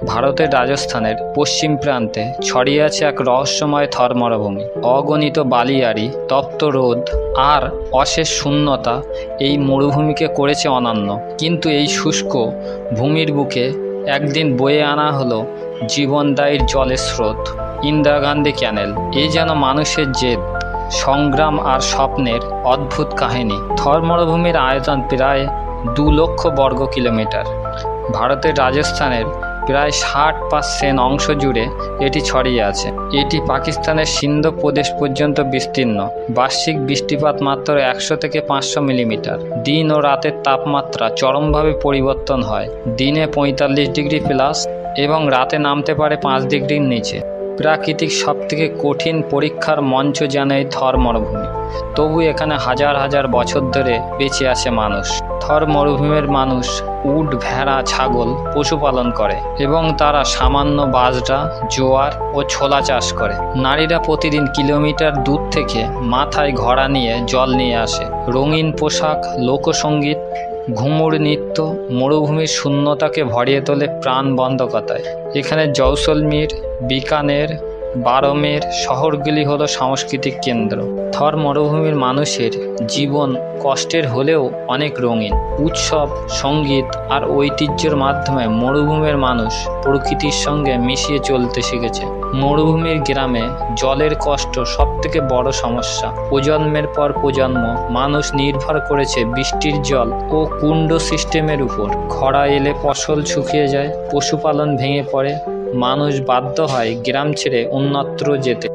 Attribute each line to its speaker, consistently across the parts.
Speaker 1: ভারতের রাজস্থানের পশ্চিম প্রান্তে ছড়িয়ে আছে এক রহস্যময় থর মরুভূমি। অগণিত বালিয়াড়ি, তপ্ত রোদ আর অশেষ শূন্যতা এই মরুভূমিকে করেছে অনন্য। কিন্তু এই শুষ্ক ভূমির বুকে একদিন বয়ে আনা হলো জীবনদায়ী জলের স্রোত, ইন্দিরা গান্ধী ক্যানেল। এ যেন মানুষের জেদ, সংগ্রাম আর স্বপ্নের অদ্ভুত কাহিনী। থর মরুভূমির আয়তন প্রায় 2 লক্ষ বর্গ কিলোমিটার। ভারতের রাজস্থানের প্রায় 60% অংশ জুড়ে এটি ছড়িয়ে আছে। এটি পাকিস্তানের সিন্ধ প্রদেশ পর্যন্ত বিস্তীর্ণ। বার্ষিক বৃষ্টিপাত মাত্র 100 থেকে 500 মিলিমিটার। দিন ও রাতের তাপমাত্রা চরমভাবে পরিবর্তন হয়। দিনে 45 ডিগ্রি প্লাস এবং রাতে নামতে পারে 5 ডিগ্রির নিচে। প্রাকৃতিক সবথেকে কঠিন পরীক্ষার মঞ্চ যেন এই থর মরুভূমি। তবু এখানে হাজার হাজার বছর ধরে বেঁচে আছে মানুষ। থর মরুভূমির মানুষ উট, ভেড়া, ছাগল পশুপালন করে এবং তারা সামান্য বাজরা, জোয়ার ও ছোলা চাষ করে। নারীরা প্রতিদিন কিলোমিটার দূর থেকে মাথায় ঘড়া নিয়ে জল নিয়ে আসে। রঙিন পোশাক, লোকসঙ্গীত, ঘুমুর নৃত্য মরুভূমির শূন্যতাকে ভরিয়ে তোলে প্রাণবন্ধকতায়। এখানে জয়সলমীর, বিকানের, বারমের শহরগুলি হলো সাংস্কৃতিক কেন্দ্র। থর মরুভূমির মানুষের জীবন কষ্টের হলেও অনেক রঙিন। উৎসব, সঙ্গীত আর ঐতিহ্যের মাধ্যমে মরুভূমির মানুষ প্রকৃতির সঙ্গে মিশিয়ে চলতে শিখেছে। মরুভূমির গ্রামে জলের কষ্ট সবথেকে বড় সমস্যা। প্রজন্মের পর প্রজন্ম মানুষ নির্ভর করেছে বৃষ্টির জল ও কুণ্ড সিস্টেমের উপর। খরা এলে ফসল শুকিয়ে যায়, পশুপালন ভেঙে পড়ে, মানুষ বাধ্য হয় গ্রাম ছেড়ে অন্যত্র যেতে।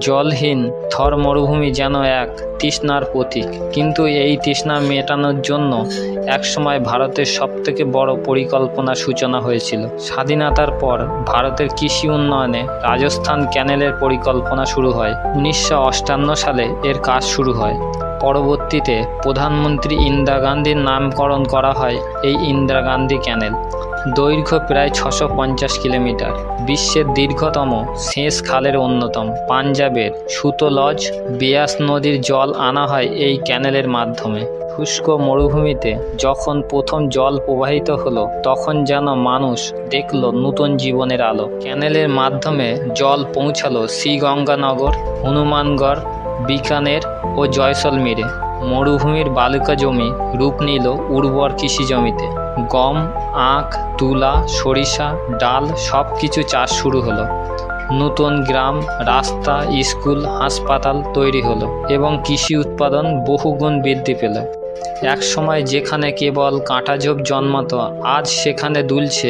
Speaker 1: জলহীন থর মরুভূমি যেন এক তৃষ্ণার প্রতীক। কিন্তু এই তৃষ্ণা মেটানোর জন্য একসময় ভারতের সবথেকে বড় পরিকল্পনার সূচনা হয়েছিল। স্বাধীনতার পর ভারতের কৃষি উন্নয়নে রাজস্থান ক্যানেলের পরিকল্পনা শুরু হয়। 1958 সালে এর কাজ শুরু হয়। পরবর্তীতে প্রধানমন্ত্রী ইন্দিরা গান্ধীর নামকরণ করা হয় এই ইন্দিরা গান্ধী ক্যানেল। দৈর্ঘ্য প্রায় 650 কিলোমিটার। বিশ্বের দীর্ঘতম সেচ খালের অন্যতম। পাঞ্জাবের সুতলজ বিয়াস নদীর জল আনা হয় এই ক্যানেলের মাধ্যমে। শুষ্ক মরুভূমিতে যখন প্রথম জল প্রবাহিত হলো, তখন যেন মানুষ দেখল নতুন জীবনের আলো। ক্যানেলের মাধ্যমে জল পৌঁছালো শ্রীগঙ্গানগর, হনুমানগড়, বিকানের ও জয়সলমীরে। মরুভূমির বালুকা জমি রূপ নিল উর্বর কৃষি জমিতে। গম, আখ, তুলা, সরিষা, ডাল সব কিছু চাষ শুরু হলো। নতুন গ্রাম, রাস্তা, স্কুল, হাসপাতাল তৈরি হলো এবং কৃষি উৎপাদন বহুগুণ বৃদ্ধি পেল। এক সময় যেখানে কেবল কাঁটাঝোপ জন্মাতো, আজ সেখানে দুলছে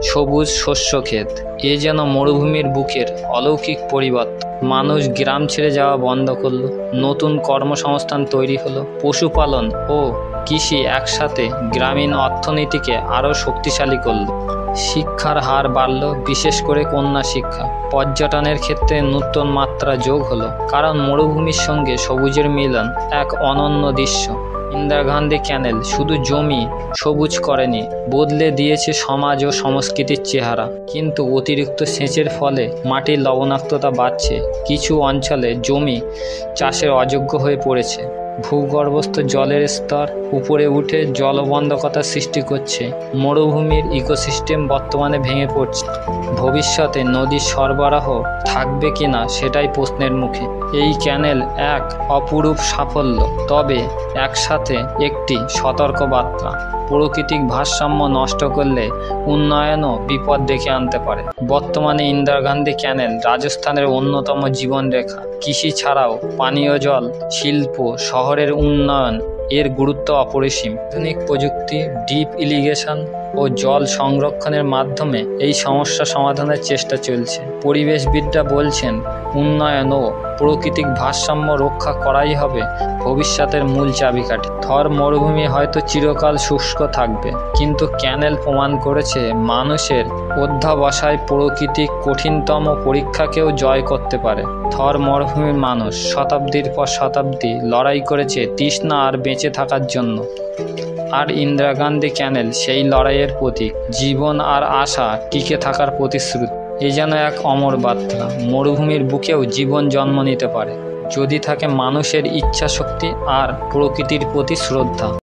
Speaker 1: সবুজ শস্যক্ষেত। এ যেন মরুভূমির বুকের অলৌকিক পরিবর্তন। মানুষ গ্রাম ছেড়ে যাওয়া বন্ধ করল, নতুন কর্মসংস্থান তৈরি হলো। পশুপালন ও কৃষি একসাথে গ্রামীণ অর্থনীতিকে আরও শক্তিশালী করল। শিক্ষার হার বাড়ল, বিশেষ করে কন্যা শিক্ষা। পর্যটনের ক্ষেত্রে নতুন মাত্রা যোগ হলো, কারণ মরুভূমির সঙ্গে সবুজের মিলন এক অনন্য দৃশ্য। ইন্দিরা গান্ধী ক্যানেল শুধু জমি সবুজ করেনি, বদলে দিয়েছে সমাজ ও সংস্কৃতির চেহারা। কিন্তু অতিরিক্ত সেচের ফলে মাটির লবণাক্ততা বাড়ছে। কিছু অঞ্চলে জমি চাষের অযোগ্য হয়ে পড়েছে। ভূগর্ভস্থ জলের স্তর উপরে উঠে জলবন্ধকতা সৃষ্টি করছে। মরুভূমির ইকোসিস্টেম বর্তমানে ভেঙে পড়ছে। ভবিষ্যতে নদীর সরবরাহ থাকবে কিনা সেটাই প্রশ্নের মুখে। এই ক্যানেল এক অপরূপ সাফল্য, তবে একসাথে একটি সতর্কবার্তা। প্রাকৃতিক ভারসাম্য নষ্ট করলে উন্নয়নও বিপদ ডেকে আনতে পারে। বর্তমানে ইন্দিরা গান্ধী ক্যানেল রাজস্থানের অন্যতম জীবনরেখা। কৃষি ছাড়াও পানীয় জল, শিল্প, শহরের উন্নয়ন এর গুরুত্ব অপরিসীম। আধুনিক প্রযুক্তি, ডিপ ইরিগেশন ও জল সংরক্ষণের মাধ্যমে এই সমস্যা সমাধানের চেষ্টা চলছে। পরিবেশবিদরা বলছেন, উন্নয়ন ও প্রাকৃতিক ভারসাম্য রক্ষা করাই হবে ভবিষ্যতের মূল চাবিকাঠি। থর মরুভূমি হয়তো চিরকাল শুষ্ক থাকবে, কিন্তু ক্যানেল প্রমাণ করেছে মানুষের অধ্যবসায় প্রকৃতির কঠিনতম পরীক্ষাকেও জয় করতে পারে। থর মরুভূমির মানুষ শতাব্দীর পর শতাব্দী লড়াই করেছে তৃষ্ণা আর বেঁচে থাকার জন্য। আর ইন্দিরা গান্ধী ক্যানেল সেই লড়াইয়ের প্রতীক, জীবন আর আশা টিকে থাকার প্রতিশ্রুতি। এ যেন এক অমর বার্তা। মরুভূমির বুকেও জীবন জন্ম নিতে পারে, যদি থাকে মানুষের ইচ্ছাশক্তি আর প্রকৃতির প্রতি শ্রদ্ধা।